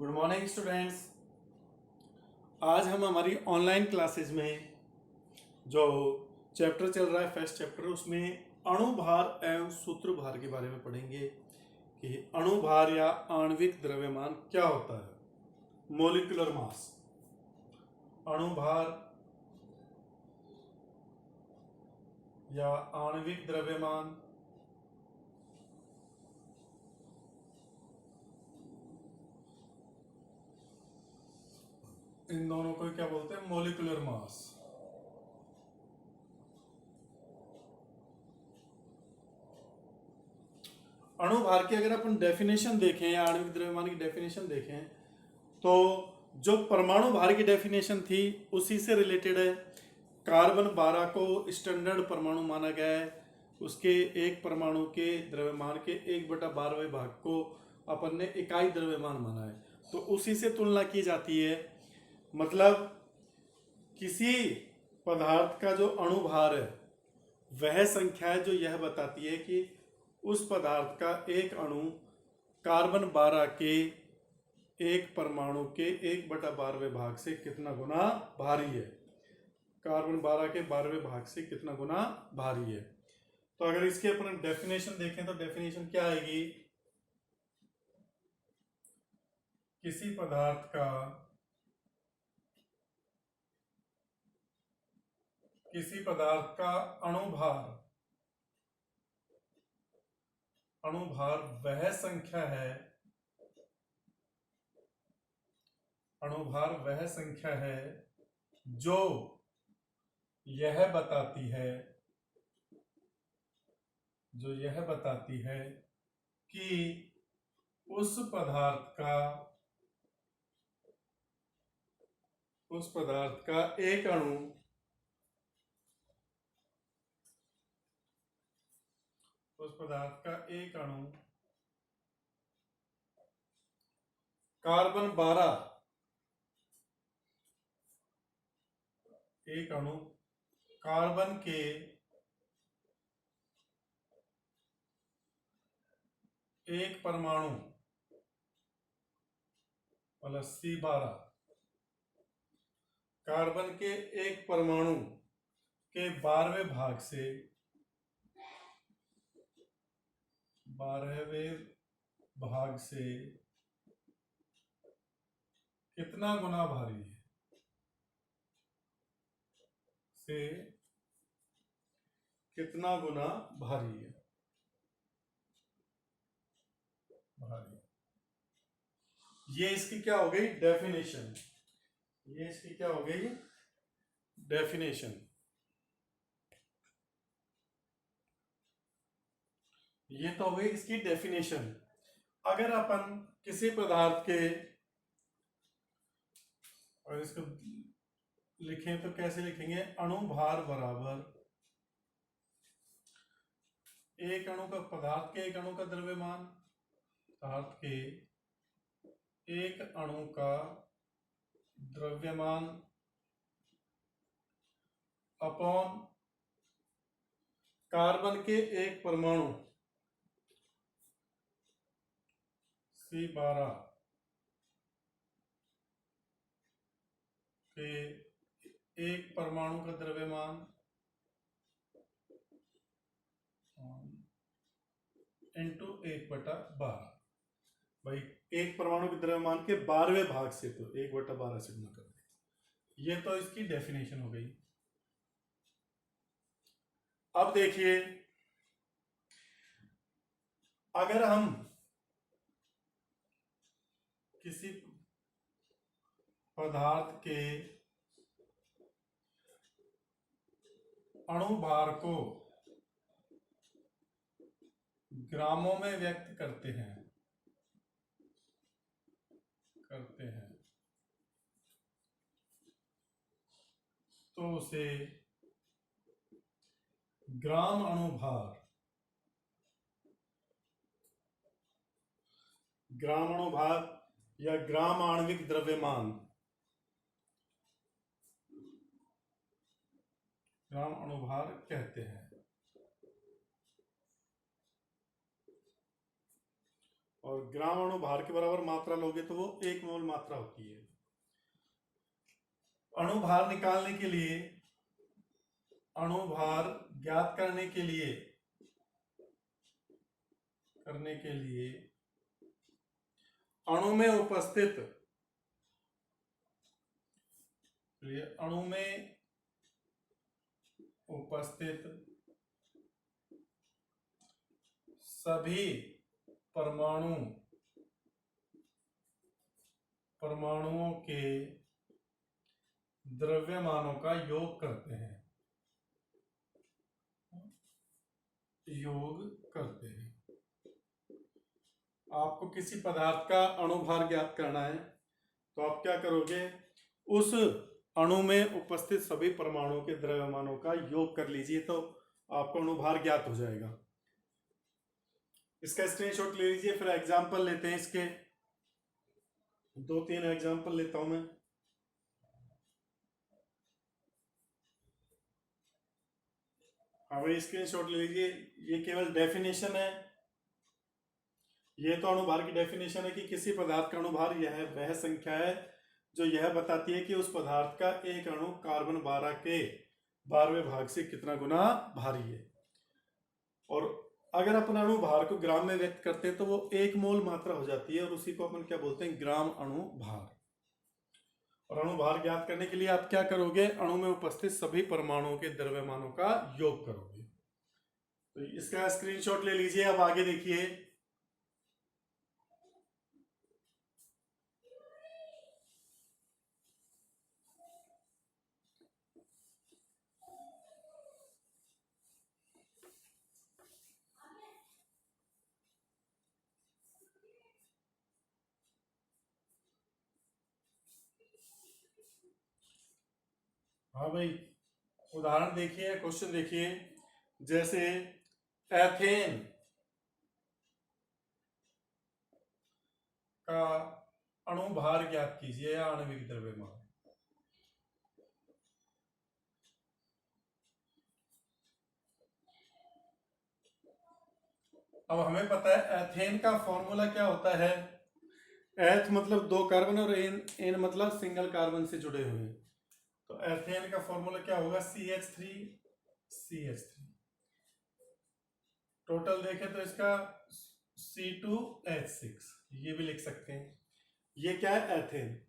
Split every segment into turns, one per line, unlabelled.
Good morning students. आज हम हमारी ऑनलाइन क्लासेस में जो चैप्टर चल रहा है फर्स्ट चैप्टर, उसमें अणुभार एवं सूत्रभार के बारे में पढ़ेंगे कि अणुभार या आणविक द्रव्यमान क्या होता है। मोलिकुलर मास, अणुभार या आणविक द्रव्यमान, इन दोनों को क्या बोलते हैं? Molecular mass. अणुभार की अगर अपन डेफिनेशन देखें या आणविक द्रव्यमान की डेफिनेशन देखें तो जो परमाणु भार की डेफिनेशन थी उसी से रिलेटेड है। कार्बन 12 को स्टैंडर्ड परमाणु माना गया है। उसके एक परमाणु के द्रव्यमान के 1/12वें भाग को अपन ने इकाई द्रव्यमान माना है, तो उसी से तुलना की जाती है। मतलब किसी पदार्थ का जो अणुभार है वह संख्या है जो यह बताती है कि उस पदार्थ का एक अणु कार्बन 12 के एक परमाणु के 1/12वें भाग से कितना गुना भारी है। कार्बन 12 के 12वें भाग से कितना गुना भारी है। तो अगर इसके अपन डेफिनेशन देखें तो डेफिनेशन क्या आएगी? किसी पदार्थ का अणुभार वह संख्या है जो यह बताती है कि उस पदार्थ का एक अणु कार्बन 12 एक अणु कार्बन के एक परमाणु प्लस C12 कार्बन के एक परमाणु के 12वें भाग से कितना गुना भारी है, ये इसकी क्या हो गई? डेफिनेशन। ये तो हो गई इसकी डेफिनेशन। अगर अपन किसी पदार्थ के और इसको लिखें तो कैसे लिखेंगे? अणुभार बराबर एक अणु का पदार्थ के एक अणु का द्रव्यमान, पदार्थ के एक अणु का द्रव्यमान अपॉन कार्बन के एक परमाणु C12 के एक परमाणु का द्रव्यमान इंटू 1/12। भाई एक परमाणु के द्रव्यमान के 12वें भाग से तो 1/12 से गुना कर दे। ये तो इसकी डेफिनेशन हो गई। अब देखिए, अगर हम किसी पदार्थ के अणुभार को ग्रामों में व्यक्त करते हैं तो उसे ग्राम अणुभार या ग्राम आणविक द्रव्यमान ग्राम अणुभार कहते हैं। और ग्राम अणु भार के बराबर मात्रा लोगे तो वो 1 मोल मात्रा होती है। अणु भार निकालने के लिए, अणु भार ज्ञात करने के लिए अणु में उपस्थित सभी परमाणुओं के द्रव्यमानों का योग करते हैं। आपको किसी पदार्थ का अणुभार ज्ञात करना है तो आप क्या करोगे, उस अणु में उपस्थित सभी परमाणुओं के द्रव्यमानों का योग कर लीजिए तो आपको अणुभार ज्ञात हो जाएगा। इसका स्क्रीनशॉट ले लीजिए। फिर एग्जांपल लेते हैं, इसके 2-3 एग्जांपल लेता हूं मैं। हाँ भाई, स्क्रीनशॉट ले लीजिए। ये केवल डेफिनेशन है, ये तो अणुभार की डेफिनेशन है कि किसी पदार्थ का अणुभार यह वह संख्या है जो यह बताती है कि उस पदार्थ का एक अणु कार्बन 12 के 12वें भाग से कितना गुना भारी है। और अगर अपन अणु भार को ग्राम में व्यक्त करते हैं तो वो 1 मोल मात्रा हो जाती है और उसी को अपन क्या बोलते हैं, ग्राम अणु भार। और अणु भार ज्ञात करने के लिए आप क्या करोगे, अणु में उपस्थित सभी परमाणुओं के द्रव्यमानों का योग करोगे। तो इसका स्क्रीनशॉट ले लीजिए। अब आगे देखिए, हाँ भाई, उदाहरण देखिए, क्वेश्चन देखिए। जैसे एथेन का अणु भार ज्ञात कीजिए या आणविक द्रव्यमान। अब हमें पता है एथेन का फॉर्मूला क्या होता है। एथ मतलब 2 कार्बन और एन मतलब सिंगल कार्बन से जुड़े हुए। तो एथेन का फॉर्मूला क्या होगा, CH3। टोटल देखें तो इसका C2H6, ये भी लिख सकते हैं। ये क्या है, एथेन।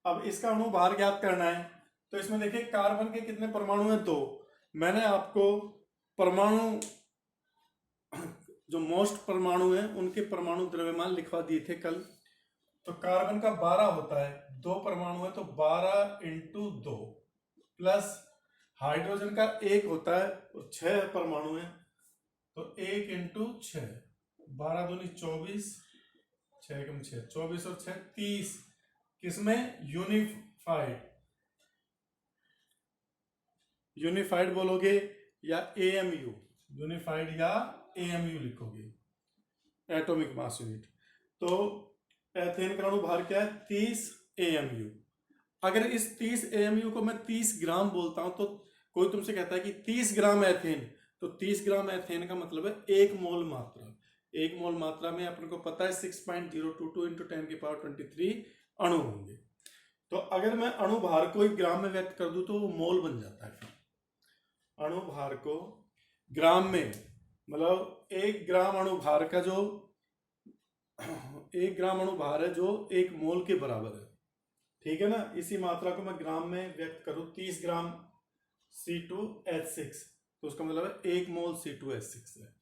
अब इसका अणु भार ज्ञात करना है तो इसमें देखिए कार्बन के कितने परमाणु हैं, 2। मैंने आपको परमाणु जो मोस्ट परमाणु हैं उनके परमाणु द्रव्यमान लिखवा दिए थे कल। तो कार्बन का 12 होता है, 2 परमाणु है तो 12 × 2 प्लस हाइड्रोजन का 1 होता है और 6 परमाणु है तो 1 × 6, 12 दूनी 24, 6 × 6 24 और 6 30। किसमें, यूनिफाइड बोलोगे या AMU, यूनिफाइड या AMU लिखोगे, एटॉमिक मास यूनिट। तो एथेन का अणु भार क्या है, 30 AMU। अगर इस 30 AMU को मैं 30 ग्राम बोलता हूं तो कोई तुमसे कहता है कि 30 ग्राम एथेन, तो 30 ग्राम एथेन का मतलब है 1 मोल मात्रा। 1 मोल मात्रा में अपन को पता है 6.022 × 10⁻23 अणु होंगे। तो अगर मैं अणु भार को एक ग्राम में व्यक्त कर दूं तो वो मोल बन जाता है। फिर अणु भार को ग्राम में, मतलब 1 ग्राम अणु भार का जो 1 ग्राम अणु भार है जो 1 मोल के बराबर है, ठीक है ना। इसी मात्रा को मैं ग्राम में व्यक्त करूं, 30 ग्राम C2H6, तो उसका मतलब है 1 मोल C2H6 है।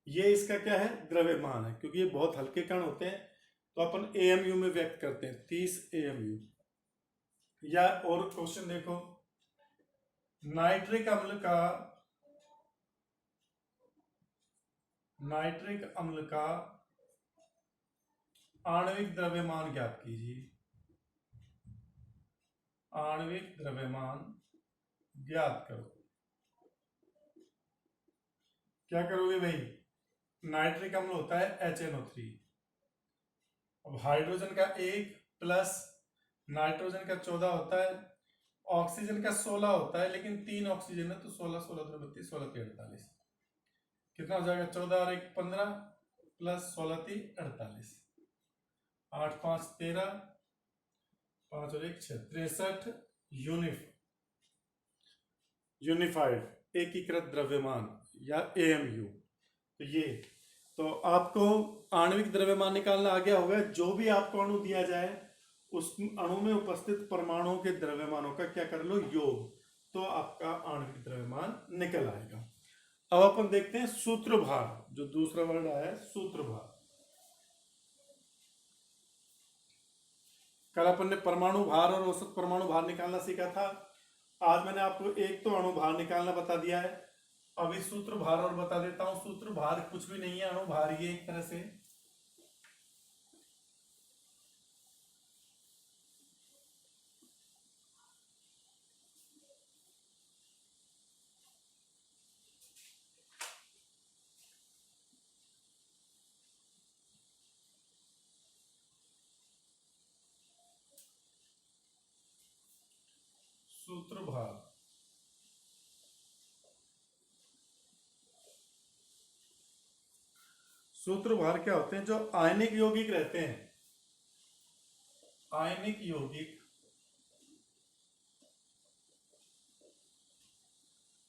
ये इसका क्या है, द्रव्यमान है। क्योंकि ये बहुत हल्के कण होते हैं तो अपन AMU में व्यक्त करते हैं, 30 AMU। या और क्वेश्चन देखो, नाइट्रिक अम्ल का आणविक द्रव्यमान ज्ञात कीजिए। आणविक द्रव्यमान ज्ञात करो। क्या करोगे भाई, नाइट्रिक अम्ल होता है HNO3। अब हाइड्रोजन का 1 प्लस नाइट्रोजन का 14 होता है, ऑक्सीजन का 16 होता है, लेकिन 3 ऑक्सीजन है तो 16 16 32 16 48 कितना हो जाएगा, 14 और 1 15, प्लस 16 × 3 = 48, 8 × 5 = 13, 5 और 1 = 6, 63 यूनिफाइड एकीकृत द्रव्यमान या AMU। तो ये तो आपको आणविक द्रव्यमान निकालना आ गया होगा। जो भी आपको अणु दिया जाए उस अणु में उपस्थित परमाणुओं के द्रव्यमानों का क्या कर लो, योग, तो आपका आणविक द्रव्यमान निकल आएगा। अब अपन देखते हैं सूत्रभार, जो दूसरा वर्ड आया है सूत्रभार। कल अपन ने परमाणु भार और औसत परमाणु भार निकालना सीखा था। आज मैंने आपको एक तो अणु भार निकालना बता दिया है। अभी सूत्र भार और बता देता हूं। सूत्र भार कुछ भी नहीं है, अणु भार ही है एक तरह से। सूत्र भार सूत्र भार क्या होते हैं? जो आयनिक यौगिक रहते हैं, आयनिक यौगिक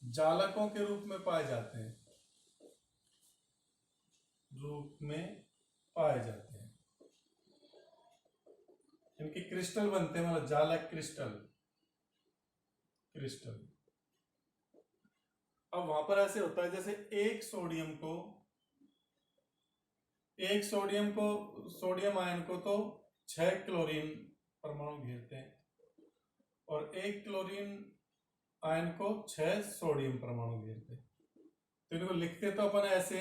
जालकों के रूप में पाए जाते हैं, इनके क्रिस्टल बनते हैं, मतलब जालक क्रिस्टल। अब वहां पर ऐसे होता है जैसे एक सोडियम आयन को तो 6 क्लोरीन परमाणु घेरते हैं, और एक क्लोरीन आयन को 6 सोडियम परमाणु घेरते हैं। तो इनको लिखते तो अपन ऐसे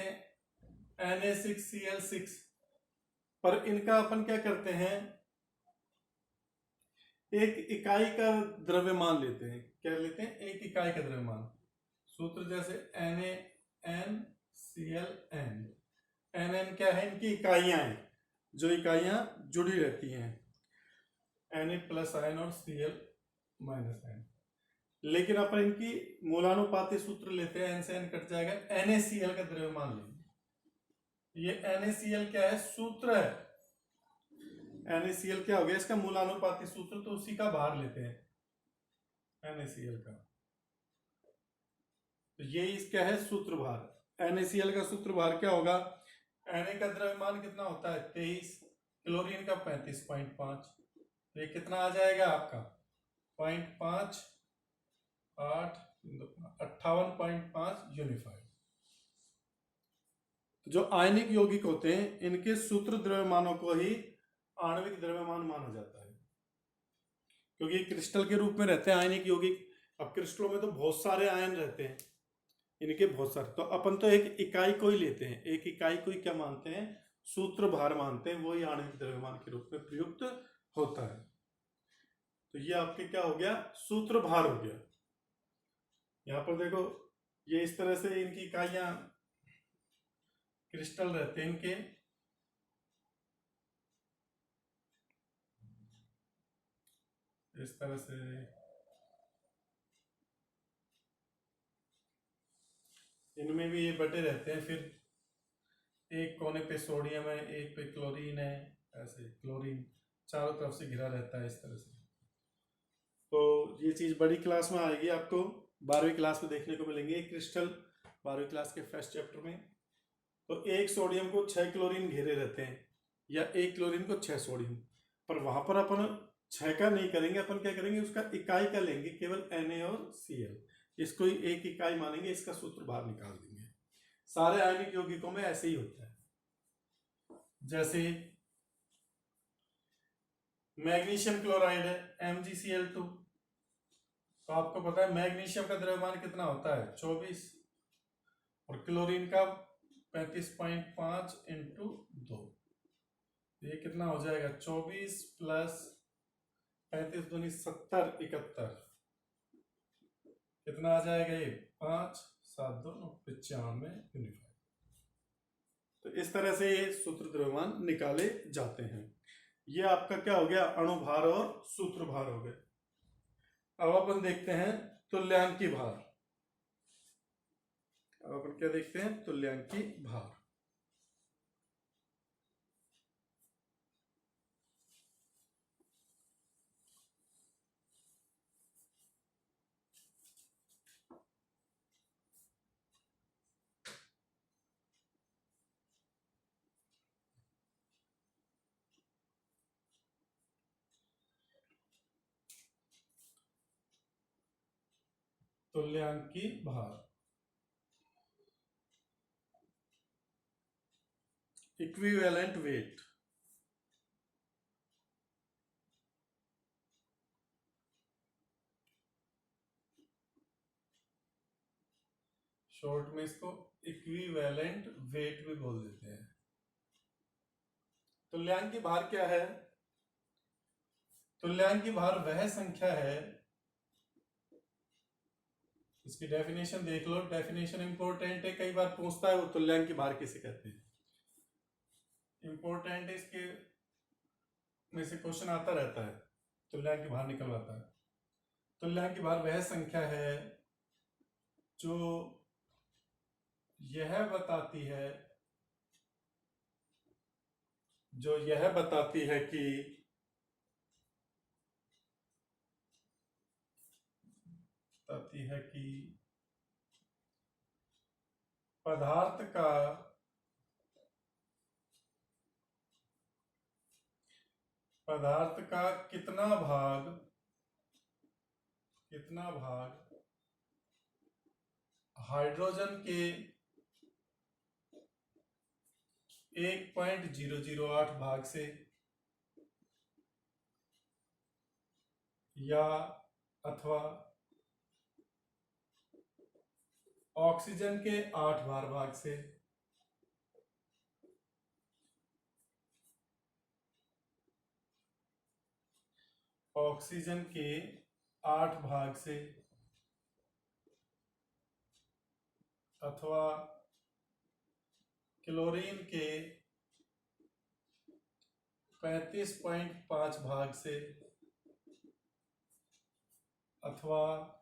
Na6Cl6, पर इनका अपन क्या करते हैं, एक इकाई का द्रव्यमान लेते हैं। क्या लेते हैं? एक इकाई का द्रव्यमान। सूत्र जैसे NaNClN, NN क्या है? इनकी इकाइयां हैं, जो इकाइयां जुड़ी रहती हैं, Na+ आयन और Cl- आयन। लेकिन अपन इनकी मूलानुपाती सूत्र लेते हैं, N से N कट जाएगा, NaCl का द्रव्यमान लेंगे। ये NaCl क्या है? सूत्र है। NaCl क्या हो गया? इसका मूलानुपाती सूत्र, तो उसी का भार लेते हैं NaCl का। तो ये इसका है सूत्र भार। NaCl का सूत्र भार क्या होगा? Na का द्रव्यमान कितना होता है? 23, क्लोरीन का 35.5, तो ये कितना आ जाएगा आपका? 0.5, 8, 58.5 यूनिफाइड। तो जो आयनिक यौगिक होते हैं, इनके सूत्र द्रव्यमानों को ही आणविक द्रव्यमान माना जाता है, क्योंकि क्रिस्टल के रूप में रहते हैं आयनिक यौगिक। अब क्रिस्टलों में तो बहुत सारे आयन रहते हैं, इनके बहुत सारे, तो अपन तो एक इकाई को ही लेते हैं, एक इकाई को ही क्या मानते हैं? सूत्र भार मानते हैं, वही आणविक द्रव्यमान के रूप में प्रयुक्त होता है। तो ये आपके क्या हो गया? सूत्र भार हो गया। यहां पर देखो, ये इस तरह से इनकी इकाइयां क्रिस्टल रहते हैं इनके, इस तरह से इनमें भी ये बटे रहते हैं। फिर एक कोने पे सोडियम है, एक पे क्लोरीन है, ऐसे क्लोरीन चारों तरफ से घिरा रहता है इस तरह से। तो ये चीज बड़ी क्लास में आएगी, आपको 12वीं क्लास में देखने को मिलेंगे क्रिस्टल, 12वीं क्लास के फर्स्ट चैप्टर में। तो एक सोडियम को 6 क्लोरीन घेरे रहते हैं, या एक क्लोरीन को 6 सोडियम, पर वहां पर अपन 6 का नहीं करेंगे, अपन क्या करेंगे, उसका इकाई का लेंगे, केवल Na और Cl, इसको ही एक इकाई मानेंगे, इसका सूत्र बाहर निकाल देंगे। सारे आयनिक यौगिकों में ऐसे ही होता है। जैसे मैग्नीशियम क्लोराइड है, MgCl2, तो आपको पता है मैग्नीशियम का द्रव्यमान कितना होता है? 24, और क्लोरीन का 35.5 × 2, ये कितना हो जाएगा? 24 + 35 दूनी 70, 71, कितना आ जाएगा ये? 5, 7, 2, 95 यूनिफाइड। तो इस तरह से ये सूत्र द्रव्यमान निकाले जाते हैं। ये आपका क्या हो गया? अणुभार और सूत्रभार हो गए। अब अपन देखते हैं तुल्यांकी भार। अब अपन क्या देखते हैं? तुल्यांकी भार। तुल्यांकी भार, इक्विवेलेंट वेट। शॉर्ट में इसको इक्विवेलेंट वेट भी बोल देते हैं। तुल्यांकी भार क्या है? तुल्यांकी भार वह संख्या है, इसकी डेफिनेशन देख लो, डेफिनेशन इंपॉर्टेंट है, कई बार पूछता है वो तुल्यांकी भार किसे कहते हैं। इंपॉर्टेंट है, इसके में से क्वेश्चन आता रहता है, तुल्यांकी भार निकलवाता है। तुल्यांकी भार वह संख्या है जो यह बताती है कि पदार्थ का कितना भाग हाइड्रोजन के 1.008 भाग से या अथवा ऑक्सीजन के 8 बार भाग से ऑक्सीजन के 8 भाग से अथवा क्लोरीन के 35.5 भाग से अथवा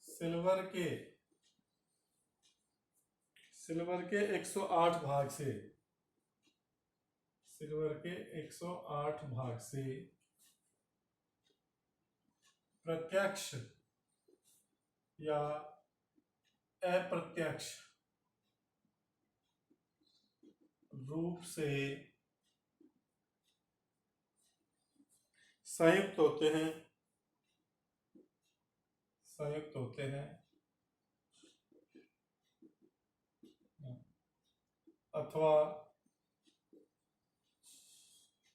सिल्वर के 108 भाग से प्रत्यक्ष या अप्रत्यक्ष रूप से संयुक्त होते हैं अथवा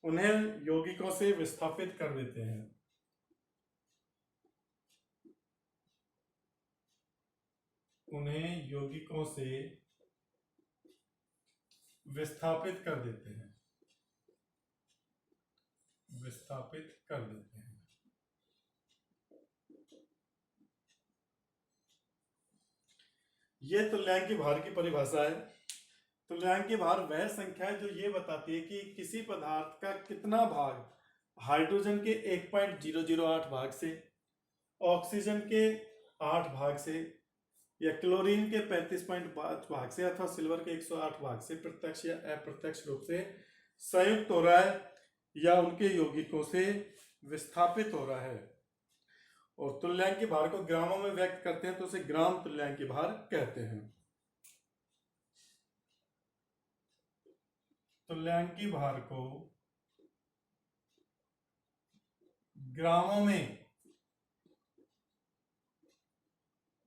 उन्हें यौगिकों से विस्थापित कर देते हैं। विस्थापित कर देते हैं। ये तुल्यांकी भार की परिभाषा है। तुल्यांकी भार वह संख्या है जो ये बताती है कि किसी पदार्थ का कितना भाग हाइड्रोजन के 1.008 भाग से, ऑक्सीजन के 8 भाग से या क्लोरीन के 35.5 भाग से अथवा सिल्वर के 108 भाग से प्रत्यक्ष या अप्रत्यक्ष रूप से संयुक्त हो रहा है या उनके यौगिकों से विस्थापित हो रहा है। और तुल्यांकी भार को ग्रामों में व्यक्त करते हैं तो उसे ग्राम तुल्यांकी भार कहते हैं। तुल्यांकी भार को ग्रामों में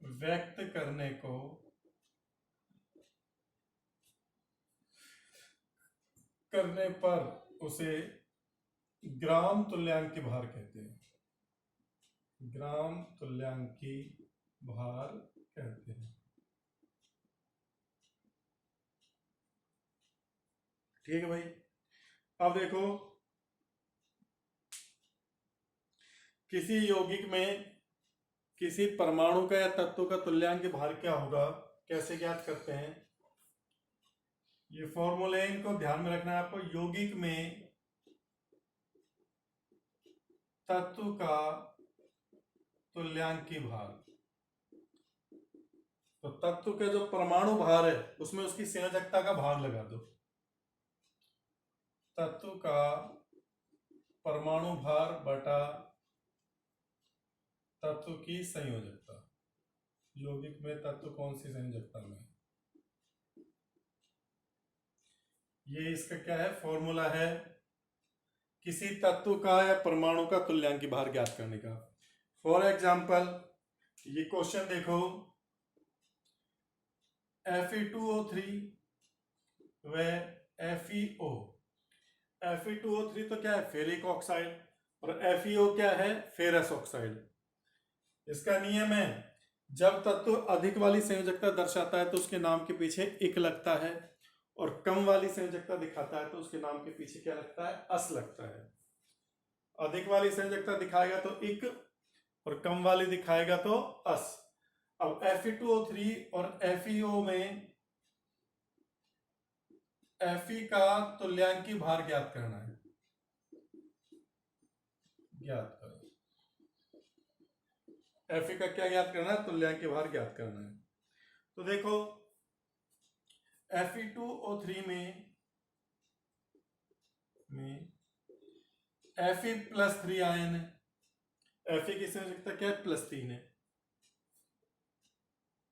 व्यक्त करने पर उसे ग्राम तुल्यांकी भार कहते हैं। ग्राम तुल्यांकी भार कहते हैं। ठीक है भाई। अब देखो, किसी यौगिक में किसी परमाणु का या तत्व का तुल्यांकी भार क्या होगा, कैसे ज्ञात करते हैं? ये फॉर्मूले इनको ध्यान में रखना है आपको। यौगिक में तत्व का तुल्यांकी भार, तो तत्व के जो परमाणु भार है उसमें उसकी संयोजकता का भाग लगा दो। तत्व का परमाणु भार बटा तत्व की संयोजकता। यौगिक में तत्व कौन सी संयोजकता में, ये इसका क्या है, फॉर्मूला है किसी तत्व का या परमाणु का तुल्यांकी भार ज्ञात करने का। फॉर एग्जाम्पल, ये क्वेश्चन देखो, Fe2O3 व FeO। Fe2O3 तो क्या है, फेरिक ऑक्साइड, और FeO क्या है, फेरस ऑक्साइड। इसका नियम है, जब तत्व अधिक वाली संयोजकता दर्शाता है तो उसके नाम के पीछे इक लगता है, और कम वाली संयोजकता दिखाता है तो उसके नाम के पीछे क्या लगता है, अस लगता है। अधिक वाली संयोजकता दिखाएगा तो इक, और कम वाली दिखाएगा तो अस। अब Fe2O3 और FeO में Fe का तुल्यांकी भार ज्ञात करना है, ज्ञात करो। Fe का क्या ज्ञात करना है, तुल्यांकी भार ज्ञात करना है। तो देखो Fe2O3 में Fe+3 आयन है। Fe की संयोजकता क्या है, +3 है,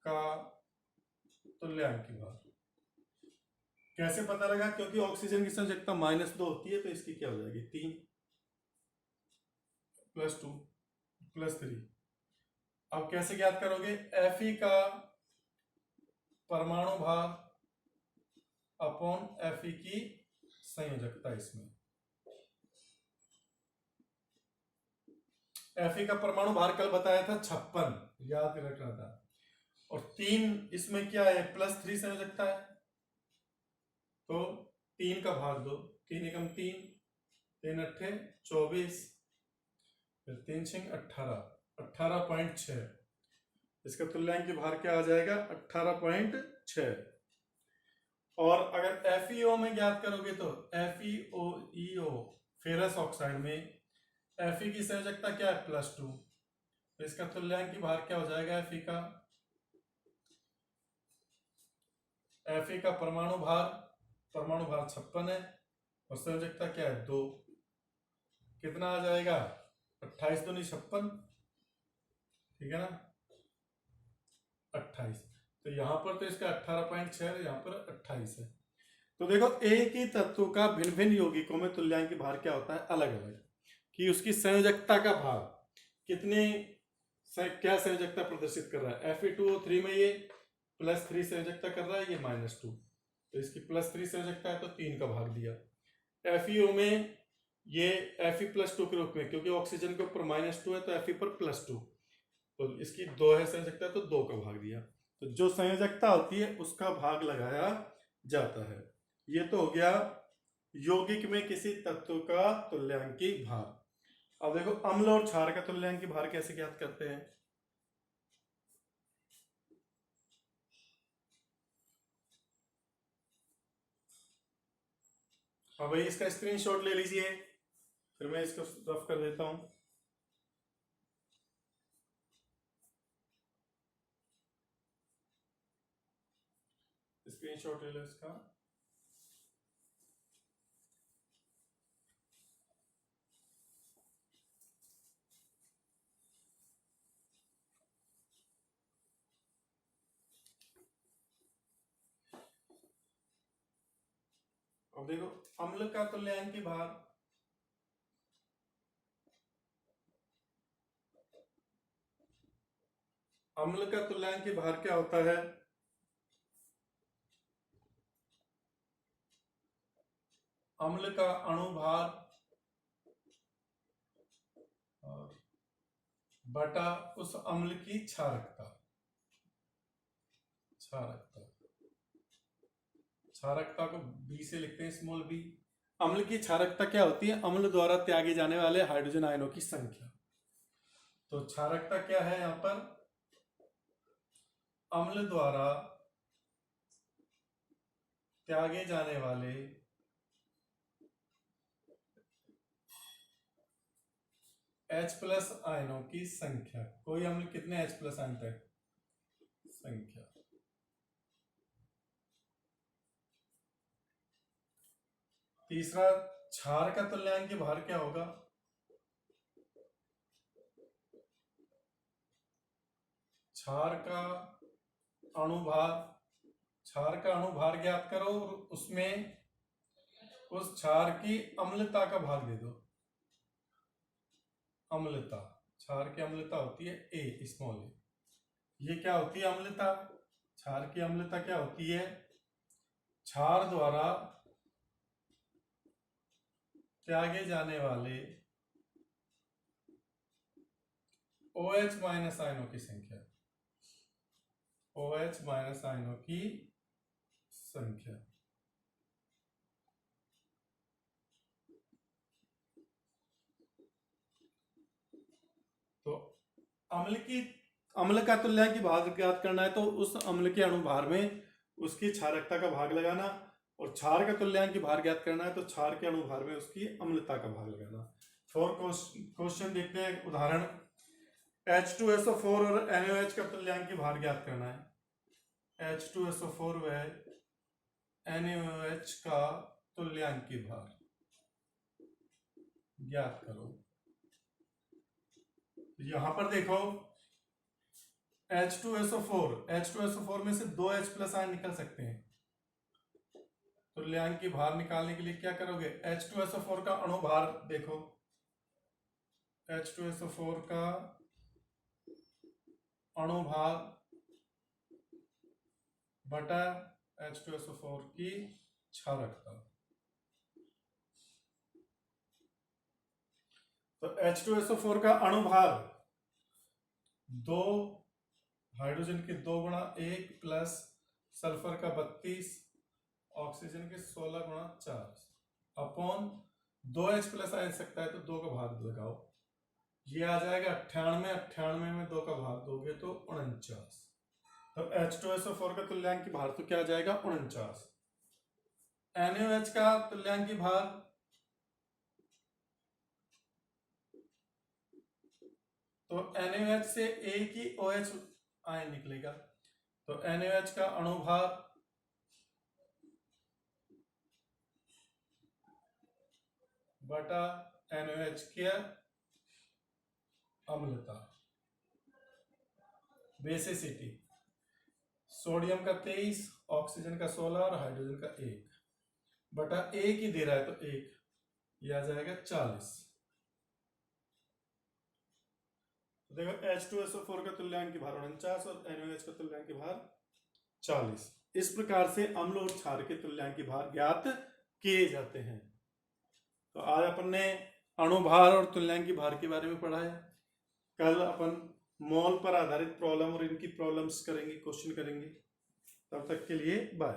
का तुल्यांकी भार कैसे पता लगा, क्योंकि ऑक्सीजन की संयोजकता -2 होती है, तो इसकी क्या हो जाएगी, 3 +2 +3। अब कैसे ज्ञात करोगे, Fe का परमाणु भार अपॉन Fe की संयोजकता। इसमें Fe का परमाणु भार कल बताया था 56, याद रखना था, और 3 इसमें क्या है, +3 संयोजकता है, तो 3 का भाग दो, 3 एकम 3, 3 अट्ठे 24, फिर 3 छिंग 18, 18.6। इसका तुल्यांकी भार क्या आ जाएगा, 18.6। और अगर FeO में ज्ञात करोगे तो FeO फेरस ऑक्साइड में Fe की संयोजकता क्या है, +2, तो इसका तुल्यांकी भार क्या हो जाएगा, Fe का परमाणु भार 56 है, और संयोजकता क्या है, 2, कितना आ जाएगा, 28 दूनी 56, ठीक है ना, 28। तो यहां पर तो इसका 18.6 है, यहां पर 28 है। तो देखो एक ही तत्व का भिन्न भिन्न यौगिकों में तुल्यांकी भार क्या होता है, अलग अलग, कि उसकी संयोजकता का भार कितने क्या संयोजकता प्रदर्शित कर रहा है। Fe2O3 में ये +3 संयोजकता कर रहा है, ये -2, तो इसकी +3 संयोजकता है तो 3 का भाग दिया। FeO में ये Fe+2 के रूप में, क्योंकि ऑक्सीजन के ऊपर -2 है तो Fe पर +2, तो इसकी 2 है संयोजकता, तो 2 का भाग दिया। तो जो संयोजकता होती है उसका भाग लगाया जाता है। ये तो हो गया यौगिक में किसी तत्व का तुल्यांकी भार। अब देखो अम्ल और क्षार का तुल्यांकी भार कैसे ज्ञात करते हैं। अब भाई इसका स्क्रीनशॉट ले लीजिए, फिर मैं इसको रफ कर देता हूं। स्क्रीनशॉट ले लो इसका। अब देखो अम्ल का तुल्यांकी भार, अम्ल का तुल्यांकी भार क्या होता है, अम्ल का अणुभार और बटा उस अम्ल की क्षारकता। क्षारकता को बी से लिखते हैं, स्मॉल बी। अम्ल की क्षारकता क्या होती है, अम्ल द्वारा त्यागे जाने वाले हाइड्रोजन आयनों की संख्या। तो क्षारकता क्या है यहां पर, अम्ल द्वारा त्यागे जाने वाले H+ आयनों की संख्या। कोई अम्ल कितने H+ आयन तक संख्या। तीसरा, क्षार का तुल्यांकी भार क्या होगा, क्षार का अणुभार। क्षार का अणुभार ज्ञात करो और उसमें उस क्षार की अम्लता का भाग दे दो। अम्लता, क्षार की अम्लता होती है A, स्मॉल a। ये क्या होती है अम्लता, क्षार की अम्लता क्या होती है, क्षार द्वारा त्यागे जाने वाले OH माइनस आयनों की संख्या, OH माइनस आयनों की संख्या। तो अम्ल का तुल्यांक भाग ज्ञात करना है तो उस अम्ल के अणुभार में उसकी क्षारकता का भाग लगाना, और क्षार का तुल्यांक भार ज्ञात करना है तो क्षार के अणुभार में उसकी अम्लता का भाग लगाना। फोर क्वेश्चन देखते हैं उदाहरण। H2SO4 और NaOH का तुल्यांक भार ज्ञात करना है। H2SO4 व NaOH का तुल्यांक भार ज्ञात करो। यहां पर देखो H2SO4 में से 2 H+ आयन निकल सकते हैं। तुल्यांक भार निकालने के लिए क्या करोगे, H2SO4 का अणुभार देखो, H2SO4 का अणुभार बटा H2SO4 की क्षारकता। तो H2SO4 का अणुभार 2 हाइड्रोजन के 2 गुणा 1 प्लस सल्फर का 32 ऑक्सीजन के 16 गुणा 4 अपॉन 2 H+ आ सकता है तो 2 का भाग लगाओ, ये आ जाएगा 98, 98 में 2 का भाग दोगे तो 49। तो H2SO4 का तुल्यांक भार तो क्या आ जाएगा 49। NaOH का तुल्यांक भार तो NaOH से एक ही OH आयन निकलेगा, तो NaOH का अणुभार बटा NaOH की अम्लता, बेसिसिटी, सोडियम का 23, ऑक्सीजन का 16 और हाइड्रोजन का 1 बटा 1 ही दे रहा है तो 1, यह आ जाएगा 40। तो देखो H2SO4 का तुल्यांक भार 49 और NaOH का तुल्यांक भार 40। इस प्रकार से अम्ल और क्षार के तुल्यांक भार ज्ञात किए जाते हैं। तो आज अपन ने अणुभार और तुल्यांक भार के बारे में पढ़ा है। कल अपन मोल पर आधारित प्रॉब्लम और इनकी प्रॉब्लम्स करेंगे, क्वेश्चन करेंगे। तब तक के लिए बाय।